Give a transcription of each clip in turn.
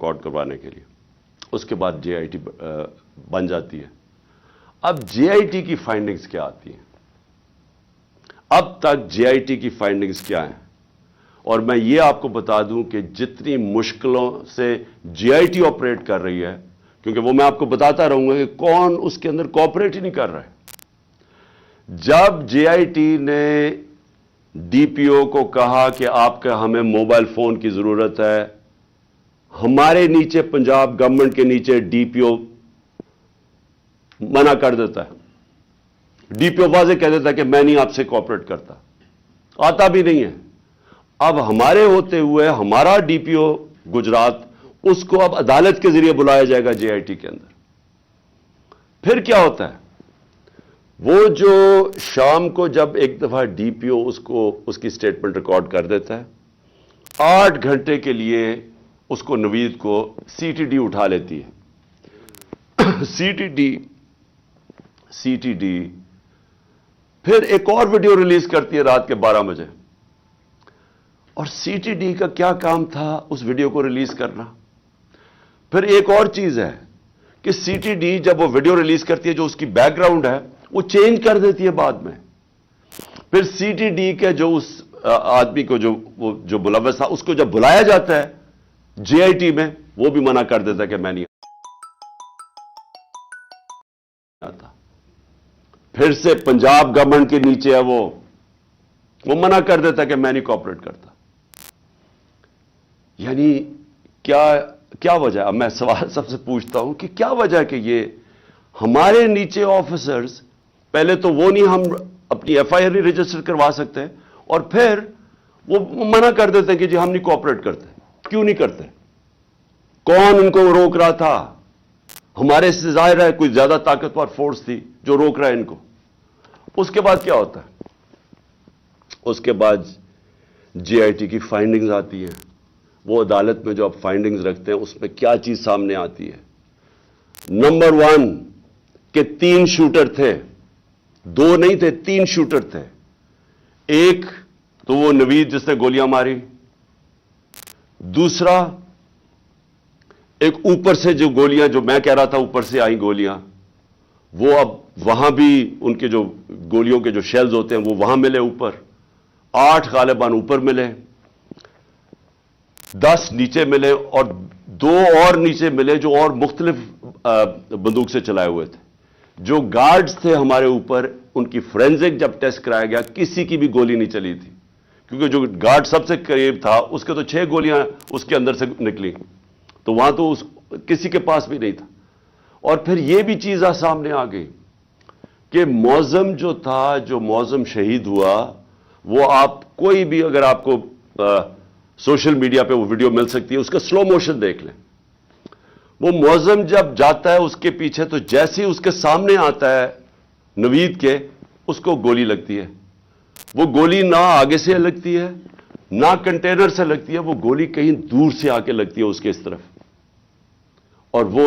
Record کروانے کے لیے. اس کے بعد جے آئی ٹی بن جاتی ہے. اب جے آئی ٹی کی فائنڈنگز کیا آتی ہیں؟ اب تک جے آئی ٹی کی فائنڈنگز کیا ہیں؟ اور میں یہ آپ کو بتا دوں کہ جتنی مشکلوں سے جے آئی ٹی آپریٹ کر رہی ہے، کیونکہ وہ میں آپ کو بتاتا رہوں گا کہ کون اس کے اندر کوآپریٹ ہی نہیں کر رہا ہے. جب جے آئی ٹی نے ڈی پی او کو کہا کہ آپ کا ہمیں موبائل فون کی ضرورت ہے، ہمارے نیچے پنجاب گورنمنٹ کے نیچے ڈی پی او منع کر دیتا ہے. ڈی پی او واضح کہہ دیتا ہے کہ میں نہیں آپ سے کوآپریٹ کرتا، آتا بھی نہیں ہے. اب ہمارے ہوتے ہوئے ہمارا ڈی پی او گجرات، اس کو اب عدالت کے ذریعے بلایا جائے گا جے آئی ٹی کے اندر. پھر کیا ہوتا ہے؟ وہ جو شام کو جب ایک دفعہ ڈی پی او اس کی سٹیٹمنٹ ریکارڈ کر دیتا ہے، 8 گھنٹے کے لیے اس کو نوید کو سی ٹی ڈی اٹھا لیتی ہے. سی ٹی ڈی پھر ایک اور ویڈیو ریلیز کرتی ہے رات کے 12 بجے. اور سی ٹی ڈی کا کیا کام تھا اس ویڈیو کو ریلیز کرنا؟ پھر ایک اور چیز ہے کہ سی ٹی ڈی جب وہ ویڈیو ریلیز کرتی ہے، جو اس کی بیک گراؤنڈ ہے وہ چینج کر دیتی ہے بعد میں. پھر سی ٹی ڈی کے جو اس آدمی کو جو ملوث تھا، اس کو جب بلایا جاتا ہے جے آئی ٹی میں، وہ بھی منع کر دیتا ہے کہ میں نہیں آتا. پھر سے پنجاب گورنمنٹ کے نیچے ہے، وہ منع کر دیتا ہے کہ میں نہیں کوآپریٹ کرتا. یعنی کیا وجہ؟ اب میں سوال سب سے پوچھتا ہوں کہ کیا وجہ ہے کہ یہ ہمارے نیچے آفیسرز، پہلے تو وہ نہیں، ہم اپنی ایف آئی آر نہیں رجسٹر کروا سکتے، اور پھر وہ منع کر دیتے ہیں کہ جی ہم نہیں کوآپریٹ کرتے. کیوں نہیں کرتے؟ کون ان کو روک رہا تھا؟ ہمارے سے ظاہر ہے کوئی زیادہ طاقتور فورس تھی جو روک رہا ہے ان کو. اس کے بعد کیا ہوتا ہے؟ اس کے بعد جے آئی ٹی کی فائنڈنگز آتی ہیں. وہ عدالت میں جو آپ فائنڈنگز رکھتے ہیں، اس میں کیا چیز سامنے آتی ہے؟ نمبر 1 کہ 3 شوٹر تھے، 2 نہیں تھے، 3 شوٹر تھے. ایک تو وہ نوید جس نے گولیاں ماری، دوسرا ایک اوپر سے جو گولیاں، جو میں کہہ رہا تھا اوپر سے آئیں گولیاں، وہ اب وہاں بھی ان کے جو گولیوں کے جو شیلز ہوتے ہیں وہ وہاں ملے اوپر. 8 غالباً اوپر ملے، 10 نیچے ملے، اور 2 اور نیچے ملے جو اور مختلف بندوق سے چلائے ہوئے تھے. جو گارڈز تھے ہمارے اوپر، ان کی فورینزک جب ٹیسٹ کرایا گیا، کسی کی بھی گولی نہیں چلی تھی، کیونکہ جو گارڈ سب سے قریب تھا اس کے تو 6 گولیاں اس کے اندر سے نکلی، تو وہاں تو کسی کے پاس بھی نہیں تھا. اور پھر یہ بھی چیز سامنے آ گئی کہ معظم جو تھا، جو معظم شہید ہوا، وہ آپ کوئی بھی، اگر آپ کو سوشل میڈیا پہ وہ ویڈیو مل سکتی ہے، اس کا سلو موشن دیکھ لیں. وہ معظم جب جاتا ہے اس کے پیچھے، تو جیسے ہی اس کے سامنے آتا ہے نوید کے، اس کو گولی لگتی ہے. وہ گولی نہ آگے سے لگتی ہے نہ کنٹینر سے لگتی ہے، وہ گولی کہیں دور سے آ کے لگتی ہے اس کے اس طرف. اور وہ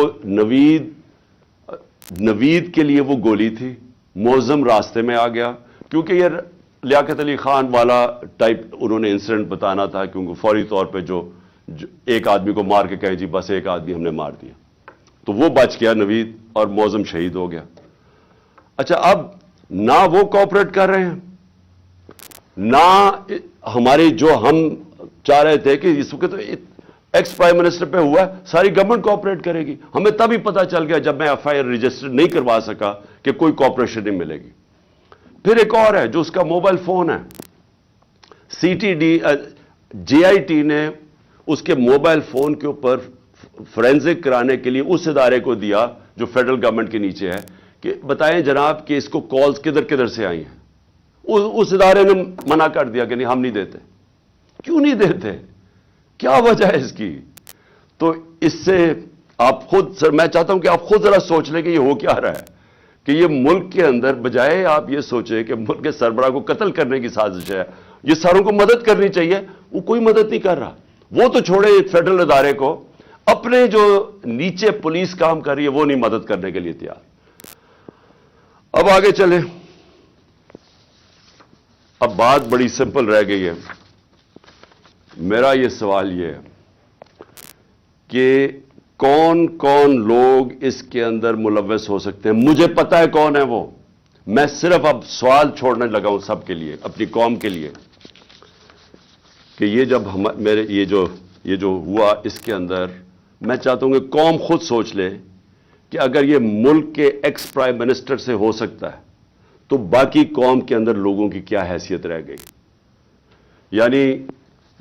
نوید کے لیے وہ گولی تھی. معظم راستے میں آ گیا، کیونکہ یہ لیاقت علی خان والا ٹائپ انہوں نے انسیڈنٹ بتانا تھا، کیونکہ فوری طور پہ جو ایک آدمی کو مار کے کہے جی بس ایک آدمی ہم نے مار دیا، تو وہ بچ گیا نوید، اور معظم شہید ہو گیا. اچھا، اب نہ وہ کوآپریٹ کر رہے ہیں، نہ ہمارے جو ہم چاہ رہے تھے کہ اس وقت ایکس پرائم منسٹر پہ ہوا ہے، ساری گورنمنٹ کوآپریٹ کرے گی. ہمیں تبھی پتا چل گیا جب میں ایف آئی آر رجسٹر نہیں کروا سکا کہ کوئی کوآپریشن نہیں ملے گی. پھر ایک اور ہے جو اس کا موبائل فون ہے. C T D J I T نے اس کے موبائل فون کے اوپر فورینزک کرانے کے لیے اس ادارے کو دیا جو فیڈرل گورنمنٹ کے نیچے ہے، کہ بتائیں جناب کہ اس کو کالز کدھر کدھر سے آئی ہیں. اس ادارے نے منع کر دیا کہ نہیں ہم نہیں دیتے. کیوں نہیں دیتے؟ کیا وجہ ہے اس کی؟ تو اس سے آپ خود، سر میں چاہتا ہوں کہ آپ خود ذرا سوچ لیں کہ یہ ہو کیا رہا ہے، کہ یہ ملک کے اندر بجائے آپ یہ سوچیں کہ ملک کے سربراہ کو قتل کرنے کی سازش ہے، یہ ساروں کو مدد کرنی چاہیے، وہ کوئی مدد نہیں کر رہا. وہ تو چھوڑے فیڈرل ادارے کو، اپنے جو نیچے پولیس کام کر رہی ہے وہ نہیں مدد کرنے کے لیے تیار. اب آگے چلیں. اب بات بڑی سمپل رہ گئی ہے. میرا یہ سوال یہ ہے کہ کون کون لوگ اس کے اندر ملوث ہو سکتے ہیں. مجھے پتا ہے کون ہے وہ. میں صرف اب سوال چھوڑنے لگا ہوں سب کے لیے, اپنی قوم کے لیے, کہ یہ جب میرے یہ جو ہوا اس کے اندر, میں چاہتا ہوں کہ قوم خود سوچ لے کہ اگر یہ ملک کے ایکس پرائم منسٹر سے ہو سکتا ہے تو باقی قوم کے اندر لوگوں کی کیا حیثیت رہ گئی. یعنی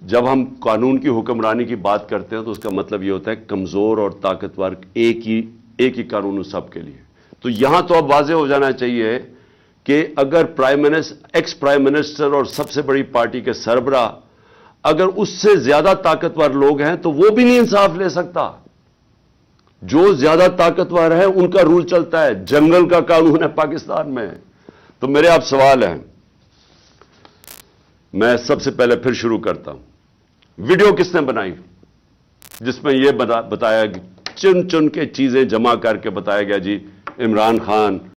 جب ہم قانون کی حکمرانی کی بات کرتے ہیں تو اس کا مطلب یہ ہوتا ہے کمزور اور طاقتور ایک ہی قانون سب کے لیے. تو یہاں تو اب واضح ہو جانا چاہیے کہ اگر ایکس پرائم منسٹر اور سب سے بڑی پارٹی کے سربراہ اگر اس سے زیادہ طاقتور لوگ ہیں تو وہ بھی نہیں انصاف لے سکتا. جو زیادہ طاقتور ہے ان کا رول چلتا ہے, جنگل کا قانون ہے پاکستان میں. تو میرے آپ سوال ہیں, میں سب سے پہلے پھر شروع کرتا ہوں. ویڈیو کس نے بنائی جس میں یہ بتایا, چن چن کے چیزیں جمع کر کے بتایا گیا جی عمران خان